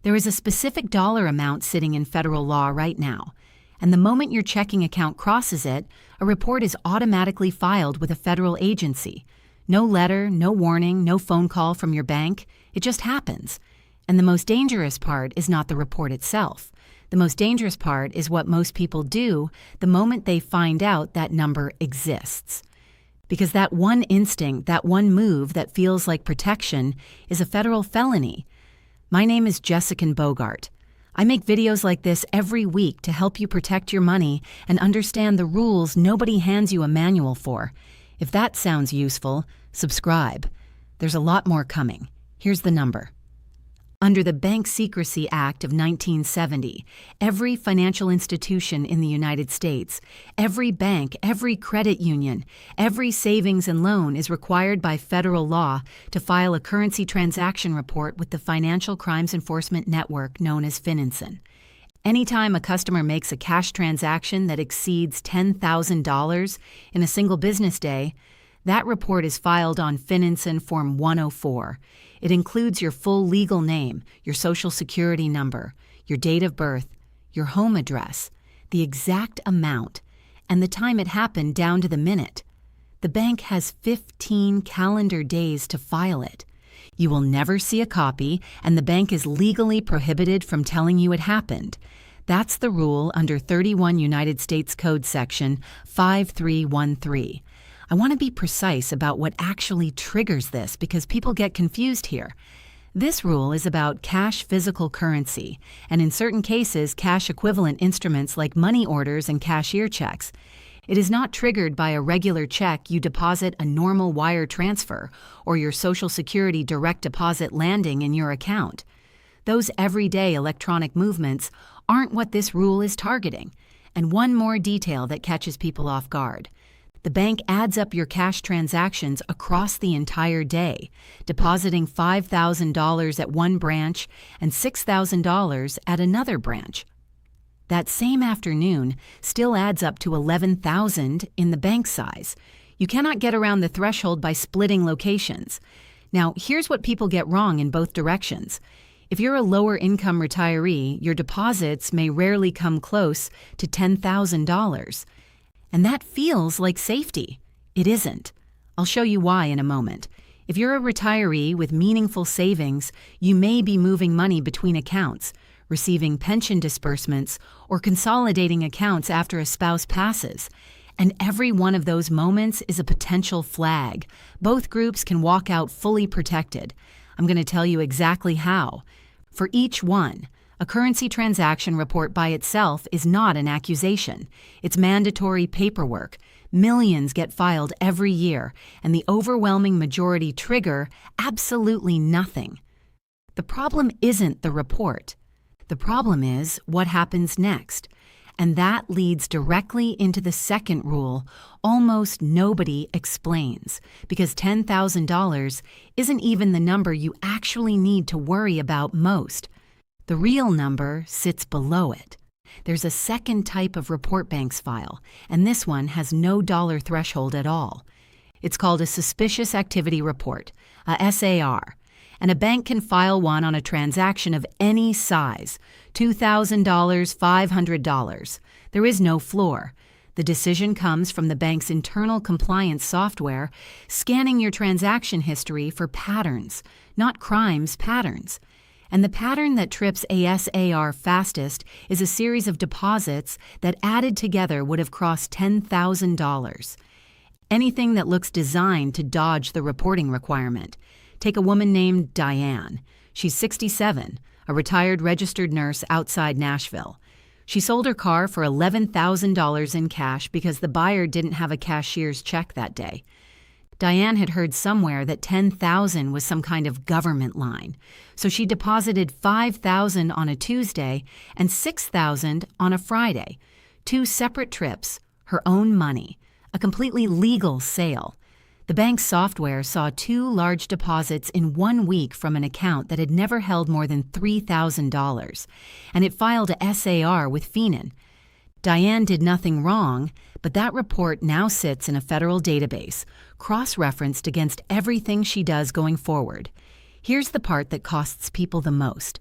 There is a specific dollar amount sitting in federal law right now, and the moment your checking account crosses it, a report is automatically filed with a federal agency. No letter, no warning, no phone call from your bank. It just happens. And the most dangerous part is not the report itself. The most dangerous part is what most people do the moment they find out that number exists. Because that one instinct, that one move that feels like protection is a federal felony. My name is Jessica Bogart. I make videos like this every week to help you protect your money and understand the rules nobody hands you a manual for. If that sounds useful, subscribe. There's a lot more coming. Here's the number. Under the Bank Secrecy Act of 1970, every financial institution in the United States, every bank, every credit union, every savings and loan is required by federal law to file a currency transaction report with the Financial Crimes Enforcement Network known as FinCEN. Anytime a customer makes a cash transaction that exceeds $10,000 in a single business day, that report is filed on FinCEN Form 104. It includes your full legal name, your social security number, your date of birth, your home address, the exact amount, and the time it happened down to the minute. The bank has 15 calendar days to file it. You will never see a copy, and the bank is legally prohibited from telling you it happened. That's the rule under 31 United States Code Section 5313. I want to be precise about what actually triggers this because people get confused here. This rule is about cash physical currency, and in certain cases, cash equivalent instruments like money orders and cashier checks. It is not triggered by a regular check you deposit a normal wire transfer or your Social Security direct deposit landing in your account. Those everyday electronic movements aren't what this rule is targeting. And one more detail that catches people off guard. The bank adds up your cash transactions across the entire day, depositing $5,000 at one branch and $6,000 at another branch. That same afternoon still adds up to $11,000 in the bank size. You cannot get around the threshold by splitting locations. Now, here's what people get wrong in both directions. If you're a lower-income retiree, your deposits may rarely come close to $10,000. And that feels like safety. It isn't. I'll show you why in a moment. If you're a retiree with meaningful savings, you may be moving money between accounts, receiving pension disbursements, or consolidating accounts after a spouse passes. And every one of those moments is a potential flag. Both groups can walk out fully protected. I'm going to tell you exactly how. For each one, a currency transaction report by itself is not an accusation. It's mandatory paperwork. Millions get filed every year, and the overwhelming majority trigger absolutely nothing. The problem isn't the report. The problem is what happens next. And that leads directly into the second rule almost nobody explains, because $10,000 isn't even the number you actually need to worry about most. The real number sits below it. There's a second type of report banks file, and this one has no dollar threshold at all. It's called a suspicious activity report, a SAR, and a bank can file one on a transaction of any size, $2,000, $500. There is no floor. The decision comes from the bank's internal compliance software, scanning your transaction history for patterns, not crimes, patterns. And the pattern that trips a SAR fastest is a series of deposits that added together would have crossed $10,000. Anything that looks designed to dodge the reporting requirement. Take a woman named Diane. She's 67, a retired registered nurse outside Nashville. She sold her car for $11,000 in cash because the buyer didn't have a cashier's check that day. Diane had heard somewhere that $10,000 was some kind of government line, so she deposited $5,000 on a Tuesday and $6,000 on a Friday. 2 separate trips, her own money, a completely legal sale. The bank's software saw 2 large deposits in 1 week from an account that had never held more than $3,000, and it filed a SAR with FinCEN. Diane did nothing wrong, but that report now sits in a federal database, cross-referenced against everything she does going forward. Here's the part that costs people the most.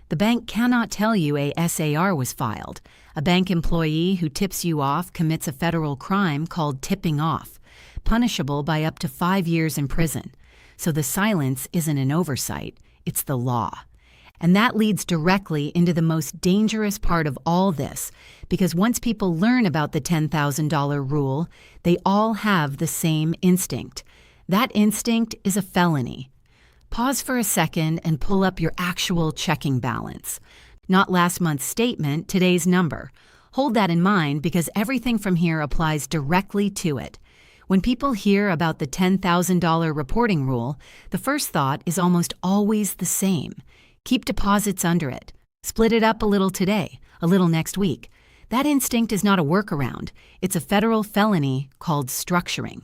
The bank cannot tell you a SAR was filed. A bank employee who tips you off commits a federal crime called tipping off, punishable by up to 5 years in prison. So the silence isn't an oversight, it's the law. And that leads directly into the most dangerous part of all this, because once people learn about the $10,000 rule, they all have the same instinct. That instinct is a felony. Pause for a second and pull up your actual checking balance. Not last month's statement, today's number. Hold that in mind because everything from here applies directly to it. When people hear about the $10,000 reporting rule, the first thought is almost always the same. Keep deposits under it. Split it up a little today, a little next week. That instinct is not a workaround. It's a federal felony called structuring.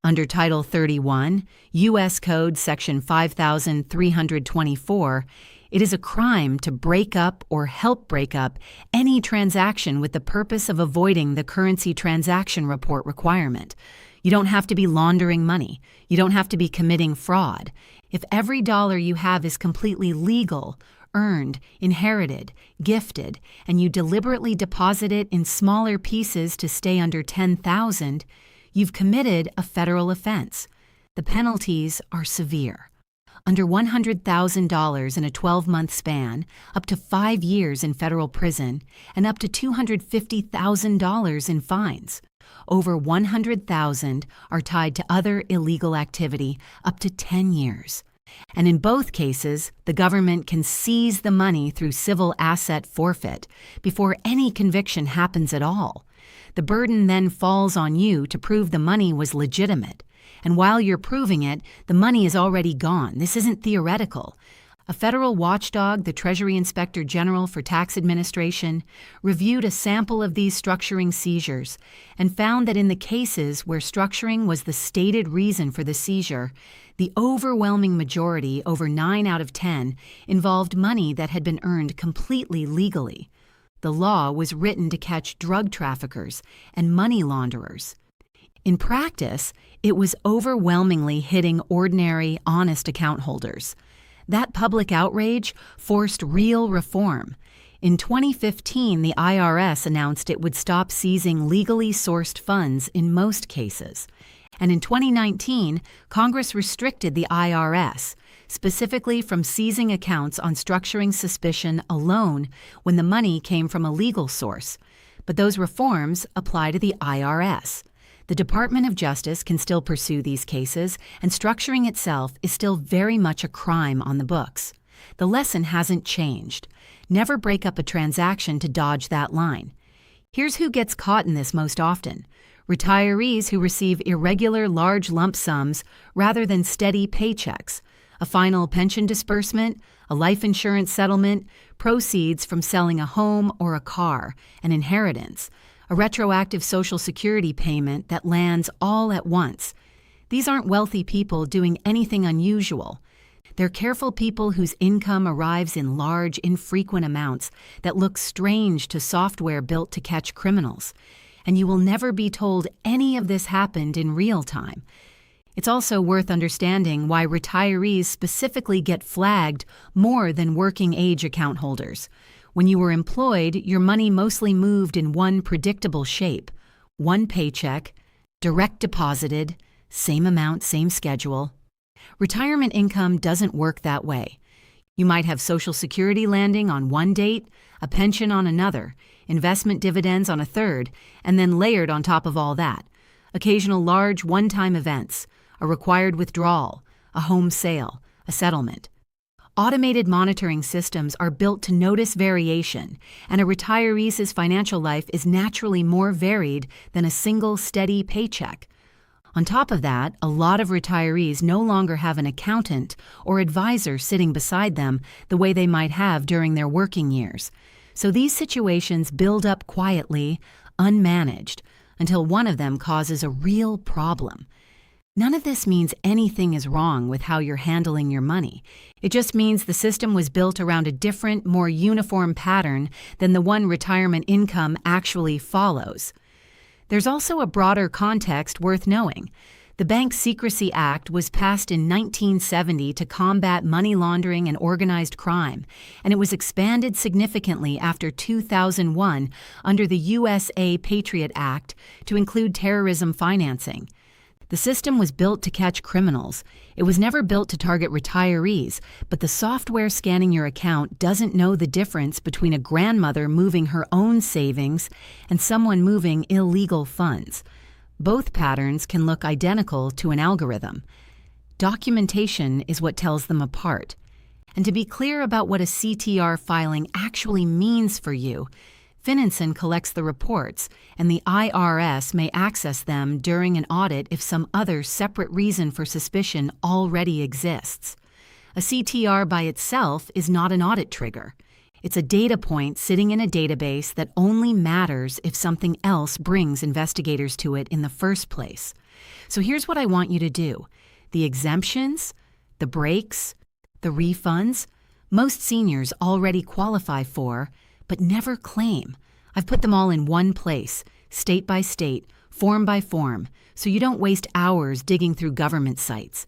Under Title 31, U.S. Code Section 5324, it is a crime to break up or help break up any transaction with the purpose of avoiding the currency transaction report requirement. You don't have to be laundering money. You don't have to be committing fraud. If every dollar you have is completely legal, earned, inherited, gifted, and you deliberately deposit it in smaller pieces to stay under $10,000, you've committed a federal offense. The penalties are severe. Under $100,000 in a 12-month span, up to 5 years in federal prison, and up to $250,000 in fines. Over $100,000 are tied to other illegal activity up to 10 years. And in both cases, the government can seize the money through civil asset forfeit before any conviction happens at all. The burden then falls on you to prove the money was legitimate. And while you're proving it, the money is already gone. This isn't theoretical. A federal watchdog, the Treasury Inspector General for Tax Administration, reviewed a sample of these structuring seizures and found that in the cases where structuring was the stated reason for the seizure, the overwhelming majority, over 9 out of 10, involved money that had been earned completely legally. The law was written to catch drug traffickers and money launderers. In practice, it was overwhelmingly hitting ordinary, honest account holders. That public outrage forced real reform. In 2015, the IRS announced it would stop seizing legally sourced funds in most cases. And in 2019, Congress restricted the IRS, specifically from seizing accounts on structuring suspicion alone when the money came from a legal source. But those reforms apply to the IRS. The Department of Justice can still pursue these cases, and structuring itself is still very much a crime on the books. The lesson hasn't changed. Never break up a transaction to dodge that line. Here's who gets caught in this most often: retirees who receive irregular large lump sums rather than steady paychecks, a final pension disbursement, a life insurance settlement, proceeds from selling a home or a car, an inheritance, a retroactive Social Security payment that lands all at once. These aren't wealthy people doing anything unusual. They're careful people whose income arrives in large, infrequent amounts that look strange to software built to catch criminals. And you will never be told any of this happened in real time. It's also worth understanding why retirees specifically get flagged more than working-age account holders. When you were employed, your money mostly moved in one predictable shape: one paycheck, direct deposited, same amount, same schedule. Retirement income doesn't work that way. You might have Social Security landing on one date, a pension on another, investment dividends on a third, and then layered on top of all that, occasional large one-time events, a required withdrawal, a home sale, a settlement. Automated monitoring systems are built to notice variation, and a retiree's financial life is naturally more varied than a single steady paycheck. On top of that, a lot of retirees no longer have an accountant or advisor sitting beside them the way they might have during their working years. So these situations build up quietly, unmanaged, until one of them causes a real problem. None of this means anything is wrong with how you're handling your money. It just means the system was built around a different, more uniform pattern than the one retirement income actually follows. There's also a broader context worth knowing. The Bank Secrecy Act was passed in 1970 to combat money laundering and organized crime, and it was expanded significantly after 2001 under the USA Patriot Act to include terrorism financing. The system was built to catch criminals. It was never built to target retirees, but the software scanning your account doesn't know the difference between a grandmother moving her own savings and someone moving illegal funds. Both patterns can look identical to an algorithm. Documentation is what tells them apart. And to be clear about what a CTR filing actually means for you, Finansen collects the reports, and the IRS may access them during an audit if some other separate reason for suspicion already exists. A CTR by itself is not an audit trigger. It's a data point sitting in a database that only matters if something else brings investigators to it in the first place. So here's what I want you to do. The exemptions, the breaks, the refunds, most seniors already qualify for, but never claim. I've put them all in one place, state by state, form by form, so you don't waste hours digging through government sites.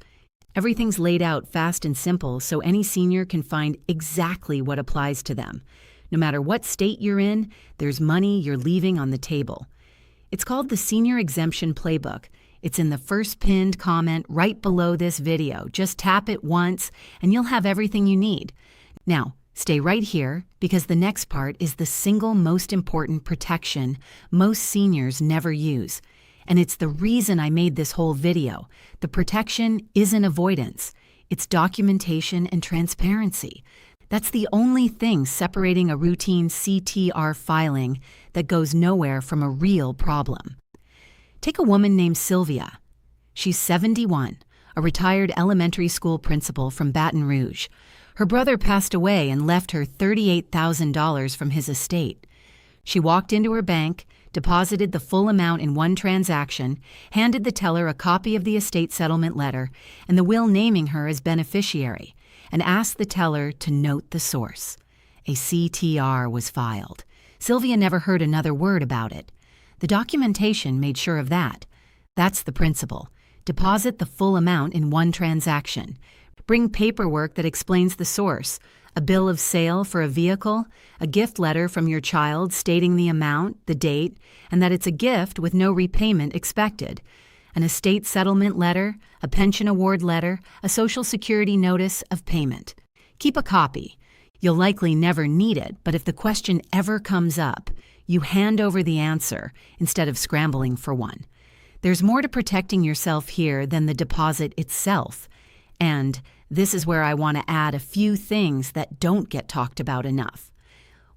Everything's laid out fast and simple so any senior can find exactly what applies to them. No matter what state you're in, there's money you're leaving on the table. It's called the Senior Exemption Playbook. It's in the first pinned comment right below this video. Just tap it once and you'll have everything you need. Now, stay right here because the next part is the single most important protection most seniors never use. And it's the reason I made this whole video. The protection isn't avoidance. It's documentation and transparency. That's the only thing separating a routine CTR filing that goes nowhere from a real problem. Take a woman named Sylvia. She's 71, a retired elementary school principal from Baton Rouge. Her brother passed away and left her $38,000 from his estate. She walked into her bank, deposited the full amount in one transaction, handed the teller a copy of the estate settlement letter and the will naming her as beneficiary, and asked the teller to note the source. A CTR was filed. Sylvia never heard another word about it. The documentation made sure of that. That's the principle. Deposit the full amount in one transaction. Bring paperwork that explains the source, a bill of sale for a vehicle, a gift letter from your child stating the amount, the date, and that it's a gift with no repayment expected, an estate settlement letter, a pension award letter, a Social Security notice of payment. Keep a copy. You'll likely never need it, but if the question ever comes up, you hand over the answer instead of scrambling for one. There's more to protecting yourself here than the deposit itself. And this is where I want to add a few things that don't get talked about enough.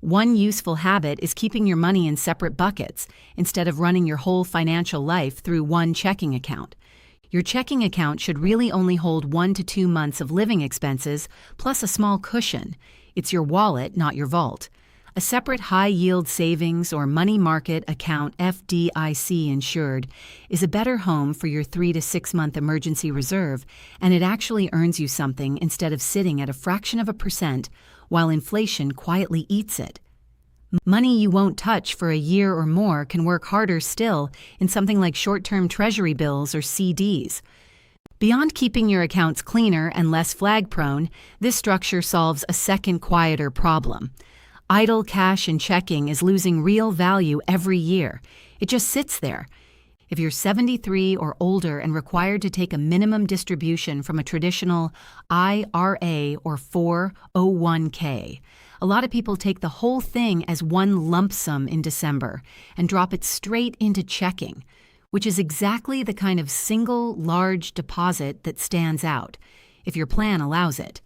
One useful habit is keeping your money in separate buckets instead of running your whole financial life through one checking account. Your checking account should really only hold 1 to 2 months of living expenses plus a small cushion. It's your wallet, not your vault. A separate high-yield savings or money market account FDIC insured is a better home for your 3 to 6 month emergency reserve, and it actually earns you something instead of sitting at a fraction of a percent while inflation quietly eats it. Money you won't touch for a year or more can work harder still in something like short-term treasury bills or CDs. Beyond keeping your accounts cleaner and less flag-prone, this structure solves a second, quieter problem. Idle cash in checking is losing real value every year. It just sits there. If you're 73 or older and required to take a minimum distribution from a traditional IRA or 401k, a lot of people take the whole thing as one lump sum in December and drop it straight into checking, which is exactly the kind of single large deposit that stands out, if your plan allows it.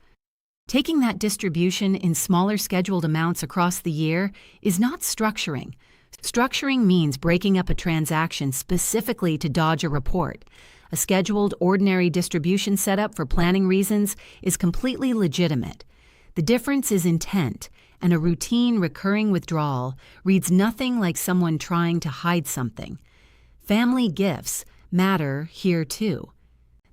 Taking that distribution in smaller scheduled amounts across the year is not structuring. Structuring means breaking up a transaction specifically to dodge a report. A scheduled ordinary distribution setup for planning reasons is completely legitimate. The difference is intent, and a routine recurring withdrawal reads nothing like someone trying to hide something. Family gifts matter here too.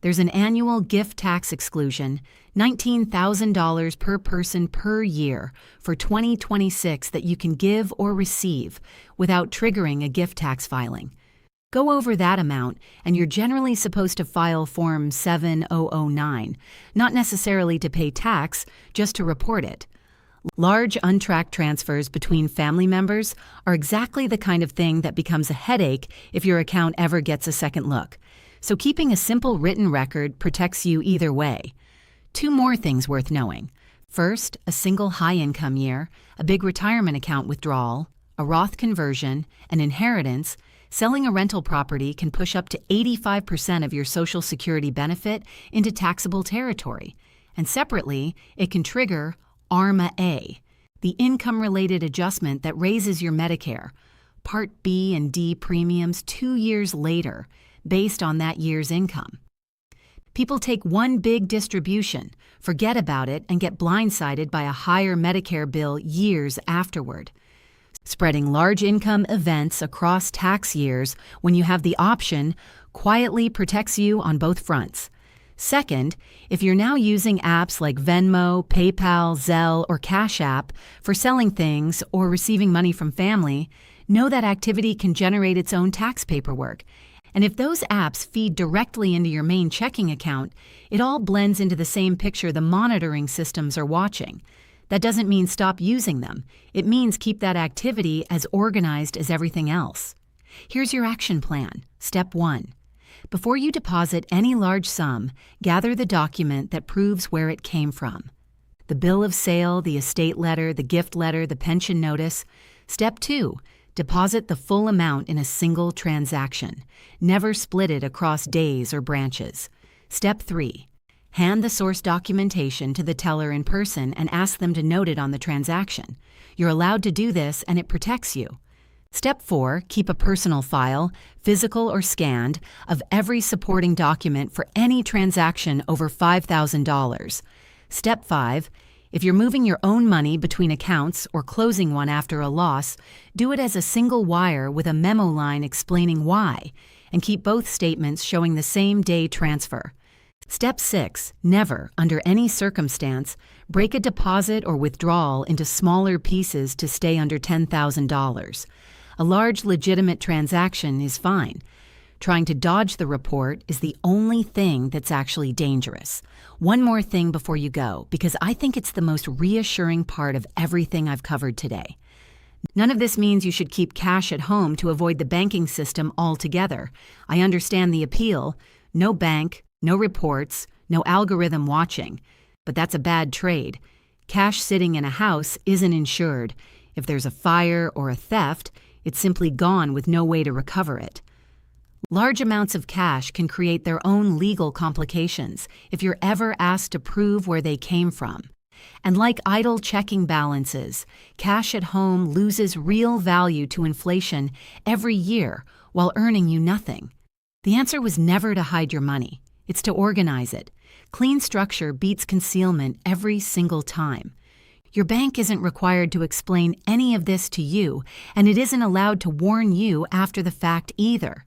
There's an annual gift tax exclusion, $19,000 per person per year for 2026 that you can give or receive without triggering a gift tax filing. Go over that amount, and you're generally supposed to file Form 7009, not necessarily to pay tax, just to report it. Large untracked transfers between family members are exactly the kind of thing that becomes a headache if your account ever gets a second look. So keeping a simple written record protects you either way. 2 more things worth knowing. First, a single high-income year, a big retirement account withdrawal, a Roth conversion, an inheritance. Selling a rental property can push up to 85% of your Social Security benefit into taxable territory. And separately, it can trigger ARMA A, the income-related adjustment that raises your Medicare, Part B and D premiums 2 years later, based on that year's income. People take one big distribution, forget about it, and get blindsided by a higher Medicare bill years afterward. Spreading large income events across tax years when you have the option quietly protects you on both fronts. Second, if you're now using apps like Venmo, PayPal, Zelle, or Cash App for selling things or receiving money from family, know that activity can generate its own tax paperwork. And if those apps feed directly into your main checking account, it all blends into the same picture the monitoring systems are watching. That doesn't mean stop using them. It means keep that activity as organized as everything else. Here's your action plan. Step 1. Before you deposit any large sum, gather the document that proves where it came from. The bill of sale, the estate letter, the gift letter, the pension notice. Step 2. Deposit the full amount in a single transaction. Never split it across days or branches. Step 3. Hand the source documentation to the teller in person and ask them to note it on the transaction. You're allowed to do this and it protects you. Step 4. Keep a personal file, physical or scanned, of every supporting document for any transaction over $5,000. Step 5. If you're moving your own money between accounts or closing one after a loss, do it as a single wire with a memo line explaining why, and keep both statements showing the same day transfer. Step 6. Never, under any circumstance, break a deposit or withdrawal into smaller pieces to stay under $10,000. A large legitimate transaction is fine. Trying to dodge the report is the only thing that's actually dangerous. One more thing before you go, because I think it's the most reassuring part of everything I've covered today. None of this means you should keep cash at home to avoid the banking system altogether. I understand the appeal. No bank, no reports, no algorithm watching. But that's a bad trade. Cash sitting in a house isn't insured. If there's a fire or a theft, it's simply gone with no way to recover it. Large amounts of cash can create their own legal complications if you're ever asked to prove where they came from. And like idle checking balances, cash at home loses real value to inflation every year while earning you nothing. The answer was never to hide your money. It's to organize it. Clean structure beats concealment every single time. Your bank isn't required to explain any of this to you, and it isn't allowed to warn you after the fact either.